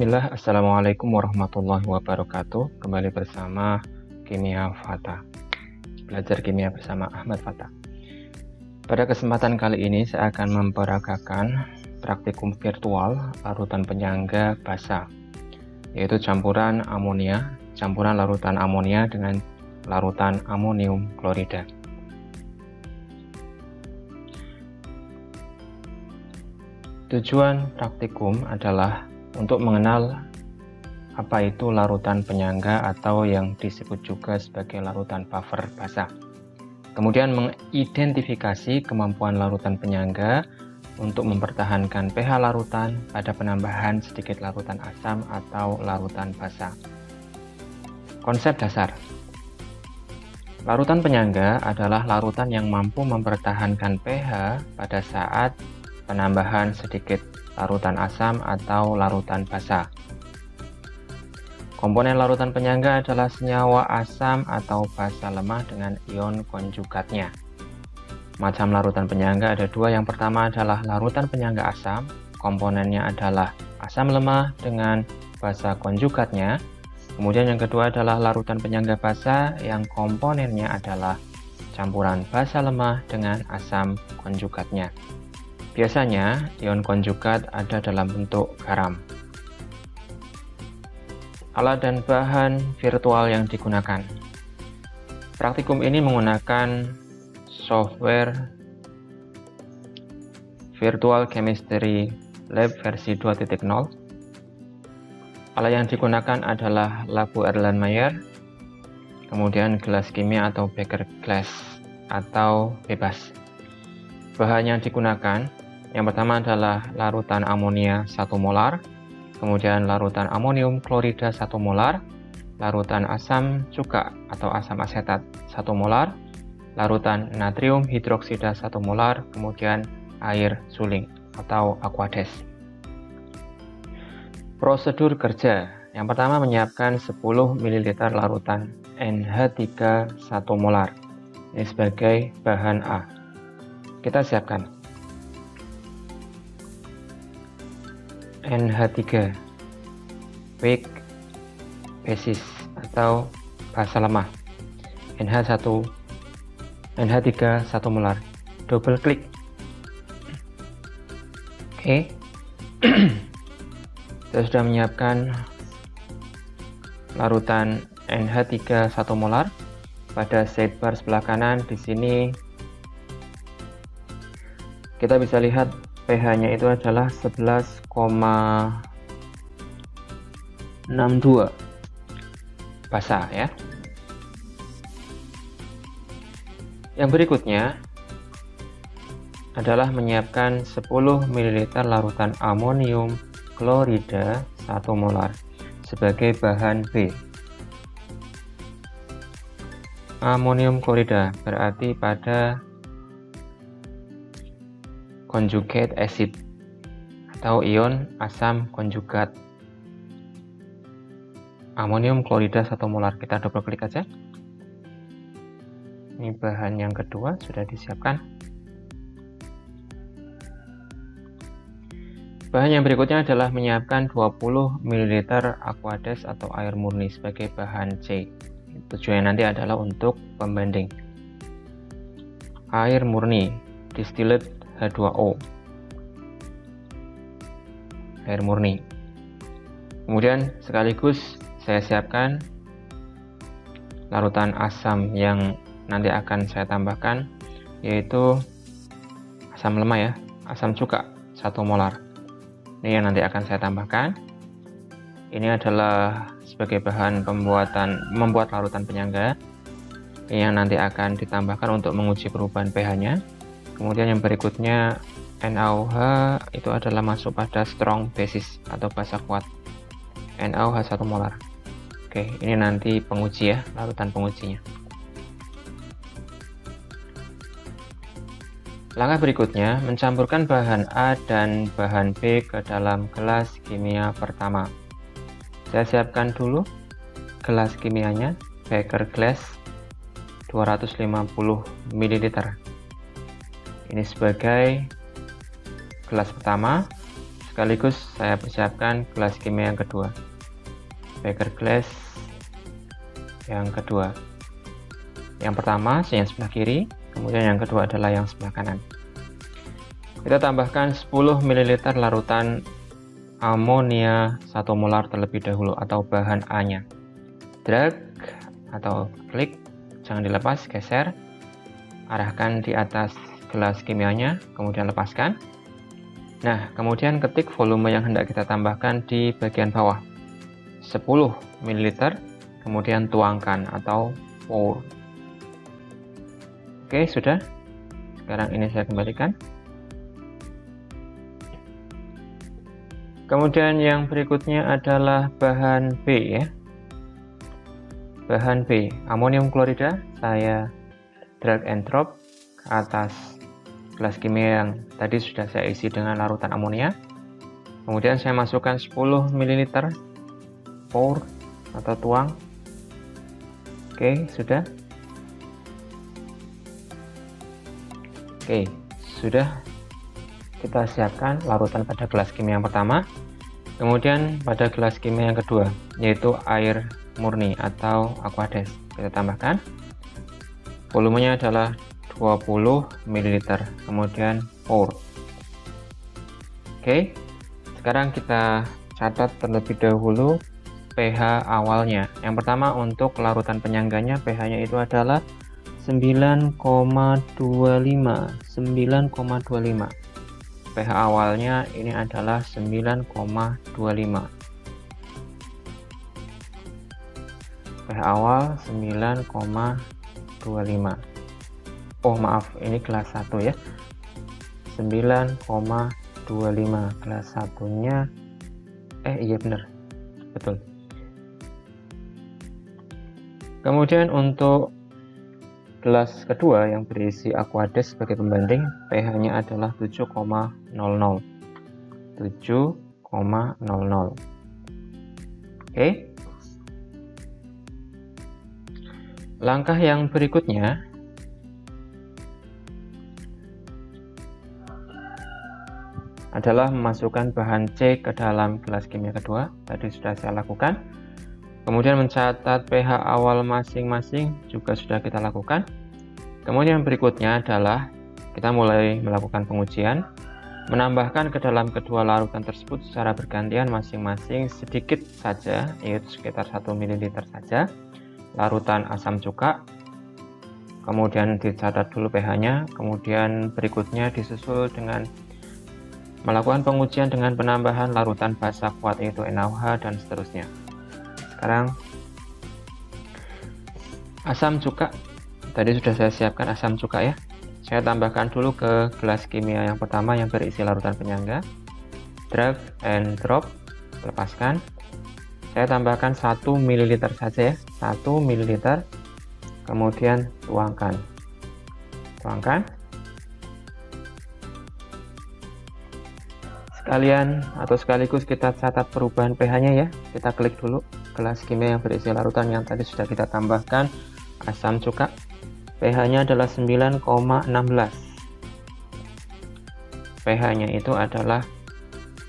Bismillah, Assalamualaikum warahmatullahi wabarakatuh. Kembali bersama Kimia Fata. Belajar kimia bersama Ahmad Fata. Pada kesempatan kali ini saya akan memperagakan praktikum virtual larutan penyangga basa, yaitu campuran larutan amonia dengan larutan amonium klorida. Tujuan praktikum adalah untuk mengenal apa itu larutan penyangga atau yang disebut juga sebagai larutan buffer basa. Kemudian mengidentifikasi kemampuan larutan penyangga untuk mempertahankan pH larutan pada penambahan sedikit larutan asam atau larutan basa. Konsep dasar. Larutan penyangga adalah larutan yang mampu mempertahankan pH pada saat penambahan sedikit larutan asam atau larutan basa. Komponen larutan penyangga adalah senyawa asam atau basa lemah dengan ion konjugatnya. Macam larutan penyangga ada dua. Yang pertama adalah larutan penyangga asam, komponennya adalah asam lemah dengan basa konjugatnya. Kemudian yang kedua adalah larutan penyangga basa yang komponennya adalah campuran basa lemah dengan asam konjugatnya. Biasanya, ion konjugat ada dalam bentuk garam. Alat dan bahan virtual yang digunakan. Praktikum ini menggunakan software Virtual Chemistry Lab versi 2.0. Alat yang digunakan adalah Labu Erlenmeyer, kemudian gelas kimia atau beker glass atau bebas. Bahan yang digunakan yang pertama adalah larutan amonia 1 molar, kemudian larutan amonium klorida 1 molar, larutan asam cuka atau asam asetat 1 molar, larutan natrium hidroksida 1 molar, kemudian air suling atau aqueous. Prosedur kerja. Yang pertama menyiapkan 10 ml larutan NH3 1 molar. Ini sebagai bahan A. Kita siapkan NH3 weak basis atau basa lemah, NH3 1 molar. Double klik. Oke. Saya sudah menyiapkan larutan NH3 1 molar. Pada sidebar sebelah kanan di sini kita bisa lihat pH-nya itu adalah 11,62 basa ya. Yang berikutnya adalah menyiapkan 10 ml larutan amonium klorida 1 molar sebagai bahan B. Amonium klorida berarti pada conjugate acid atau ion asam konjugat. Amonium klorida 1 molar. Kita double klik aja. Ini bahan yang kedua sudah disiapkan. Bahan yang berikutnya adalah menyiapkan 20 ml aqueous atau air murni sebagai bahan C. Tujuannya nanti adalah untuk pembanding. Air murni distilled H2O, air murni. Kemudian sekaligus saya siapkan larutan asam yang nanti akan saya tambahkan, yaitu asam lemah ya, asam cuka 1 molar. Ini yang nanti akan saya tambahkan. Ini adalah sebagai bahan membuat larutan penyangga. Ini yang nanti akan ditambahkan untuk menguji perubahan pH-nya. Kemudian yang berikutnya NaOH itu adalah masuk pada strong basis atau basa kuat, NaOH 1 molar. Oke, ini nanti penguji ya, larutan pengujinya. Langkah berikutnya mencampurkan bahan A dan bahan B ke dalam gelas kimia pertama. Saya siapkan dulu gelas kimianya, beker glass 250 ml. Ini sebagai gelas pertama. sekaligus saya persiapkan gelas kimia yang kedua, beker glass yang kedua. Yang pertama yang sebelah kiri, kemudian yang kedua adalah yang sebelah kanan. Kita tambahkan 10 ml larutan amonia 1 molar terlebih dahulu atau bahan A-nya. Drag atau klik, jangan dilepas, geser, arahkan di atas gelas kimianya, kemudian lepaskan. Nah, kemudian ketik volume yang hendak kita tambahkan di bagian bawah, 10 ml, kemudian tuangkan atau pour. Oke, sudah. Sekarang ini saya kembalikan. Kemudian yang berikutnya adalah bahan B ya. Bahan B, amonium klorida, saya drag and drop ke atas gelas kimia yang tadi sudah saya isi dengan larutan amonia. Kemudian saya masukkan 10 ml, pour atau tuang. Oke, sudah. Oke, sudah. Kita siapkan larutan pada gelas kimia yang pertama. Kemudian pada gelas kimia yang kedua, yaitu air murni atau Aquades. Kita tambahkan. Volumenya adalah 20 ml, kemudian pour. Oke, sekarang kita catat terlebih dahulu pH awalnya. Yang pertama untuk larutan penyangganya, pH-nya itu adalah 9,25. pH awalnya ini adalah 9,25. pH awal 9,25. Oh maaf, ini kelas 1 ya. 9,25. Kelas 1-nya iya benar. Betul. Kemudian untuk gelas kedua yang berisi Aquades sebagai pembanding, pH-nya adalah 7,00. 7,00. Oke. Langkah yang berikutnya adalah memasukkan bahan C ke dalam gelas kimia kedua. Tadi sudah saya lakukan. Kemudian mencatat pH awal masing-masing juga sudah kita lakukan. Kemudian berikutnya adalah kita mulai melakukan pengujian, menambahkan ke dalam kedua larutan tersebut secara bergantian masing-masing sedikit saja, yaitu sekitar 1 ml saja, larutan asam cuka. Kemudian dicatat dulu pH-nya, kemudian berikutnya disusul dengan melakukan pengujian dengan penambahan larutan basa kuat yaitu NaOH dan seterusnya. Sekarang asam cuka, tadi sudah saya siapkan asam cuka ya. Saya tambahkan dulu ke gelas kimia yang pertama yang berisi larutan penyangga. Drag and drop, lepaskan. Saya tambahkan 1 ml saja ya, 1 ml. Kemudian tuangkan. Sekalian atau sekaligus kita catat perubahan pH-nya ya. Kita klik dulu gelas kimia yang berisi larutan yang tadi sudah kita tambahkan asam cuka. pH-nya adalah 9,16. pH-nya itu adalah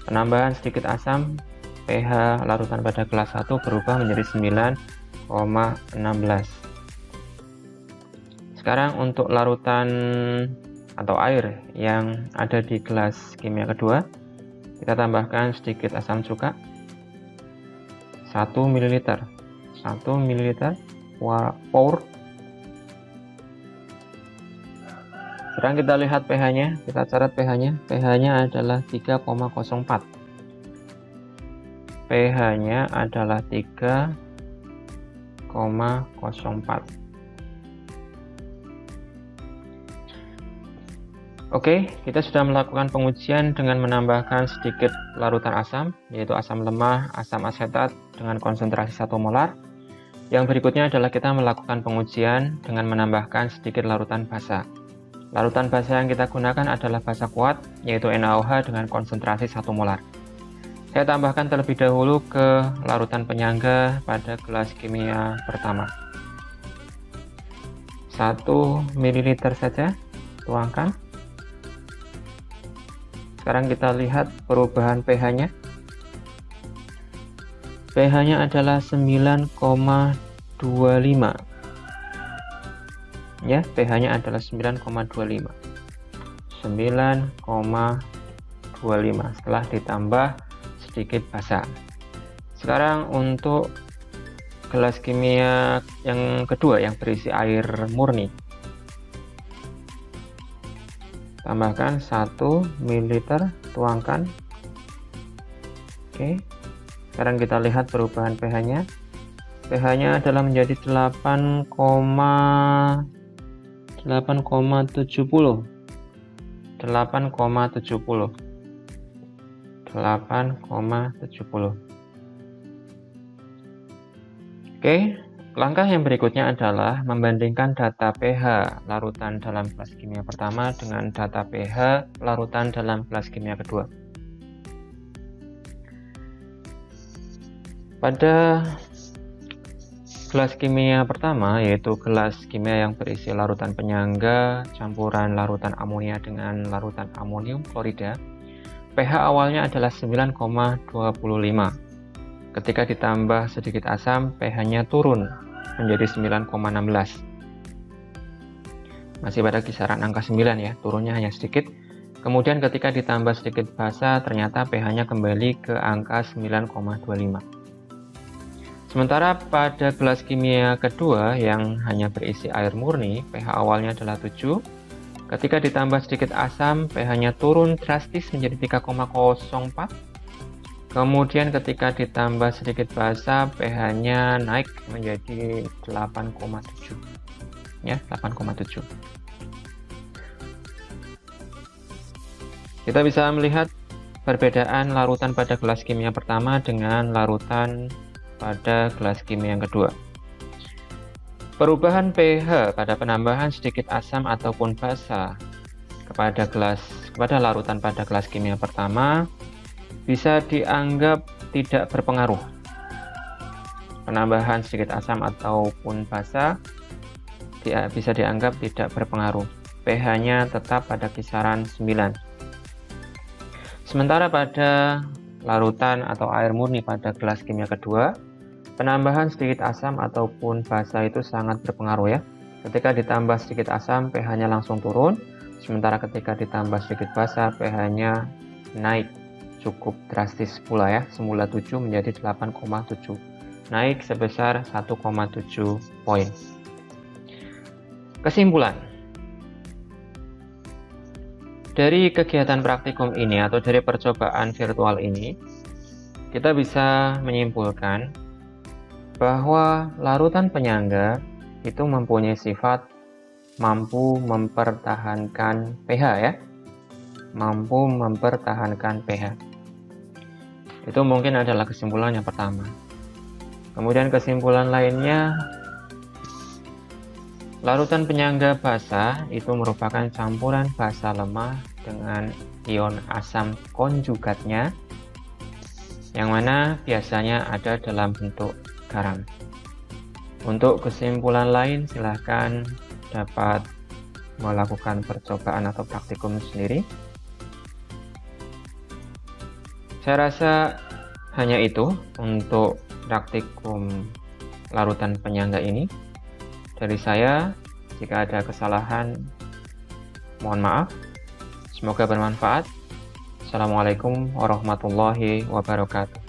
penambahan sedikit asam. pH larutan pada gelas 1 berubah menjadi 9,16. Sekarang untuk larutan atau air yang ada di gelas kimia kedua, kita tambahkan sedikit asam cuka, 1 ml, pour. Sekarang kita lihat pH-nya, kita catat pH-nya. pH-nya adalah 3,04. pH-nya adalah 3,04. Oke, kita sudah melakukan pengujian dengan menambahkan sedikit larutan asam, yaitu asam lemah, asam asetat dengan konsentrasi 1 molar. Yang berikutnya adalah kita melakukan pengujian dengan menambahkan sedikit larutan basa. Larutan basa yang kita gunakan adalah basa kuat, yaitu NaOH dengan konsentrasi 1 molar. Saya tambahkan terlebih dahulu ke larutan penyangga pada gelas kimia pertama. 1 ml saja, tuangkan. Sekarang kita lihat perubahan pH-nya. pH-nya adalah 9,25. Ya, pH-nya adalah 9,25. 9,25 setelah ditambah sedikit basa. Sekarang untuk gelas kimia yang kedua yang berisi air murni. Tambahkan 1 ml, tuangkan. Oke. Sekarang kita lihat perubahan pH-nya. pH-nya adalah menjadi 8,70. 8,70. Oke, langkah yang berikutnya adalah membandingkan data pH larutan dalam kelas kimia pertama dengan data pH larutan dalam kelas kimia kedua. Pada gelas kimia pertama, yaitu gelas kimia yang berisi larutan penyangga campuran larutan amonia dengan larutan amonium klorida, pH awalnya adalah 9,25. Ketika ditambah sedikit asam, pH-nya turun menjadi 9,16. Masih pada kisaran angka 9 ya, turunnya hanya sedikit. Kemudian ketika ditambah sedikit basa, ternyata pH-nya kembali ke angka 9,25. Sementara pada gelas kimia kedua yang hanya berisi air murni, pH awalnya adalah 7. Ketika ditambah sedikit asam, pH-nya turun drastis menjadi 3,04. Kemudian ketika ditambah sedikit basa, pH-nya naik menjadi 8,7. Ya, 8,7. Kita bisa melihat perbedaan larutan pada gelas kimia pertama dengan larutan pada gelas kimia yang kedua. Perubahan pH pada penambahan sedikit asam ataupun basa kepada larutan pada gelas kimia pertama bisa dianggap tidak berpengaruh. Penambahan sedikit asam ataupun basa bisa dianggap tidak berpengaruh. pH-nya tetap pada kisaran 9. Sementara pada larutan atau air murni pada gelas kimia kedua, penambahan sedikit asam ataupun basa itu sangat berpengaruh ya. Ketika ditambah sedikit asam, pH-nya langsung turun. Sementara ketika ditambah sedikit basa, pH-nya naik cukup drastis pula ya, semula 7 menjadi 8,7, naik sebesar 1,7 poin. Kesimpulan dari kegiatan praktikum ini atau dari percobaan virtual ini, kita bisa menyimpulkan bahwa larutan penyangga itu mempunyai sifat mampu mempertahankan pH ya, mampu mempertahankan pH. Itu mungkin adalah kesimpulan yang pertama. Kemudian kesimpulan lainnya, larutan penyangga basa itu merupakan campuran basa lemah dengan ion asam konjugatnya, yang mana biasanya ada dalam bentuk garam. Untuk kesimpulan lain, silahkan dapat melakukan percobaan atau praktikum sendiri. Saya rasa hanya itu untuk praktikum larutan penyangga ini. Dari saya, jika ada kesalahan, mohon maaf. Semoga bermanfaat. Assalamualaikum warahmatullahi wabarakatuh.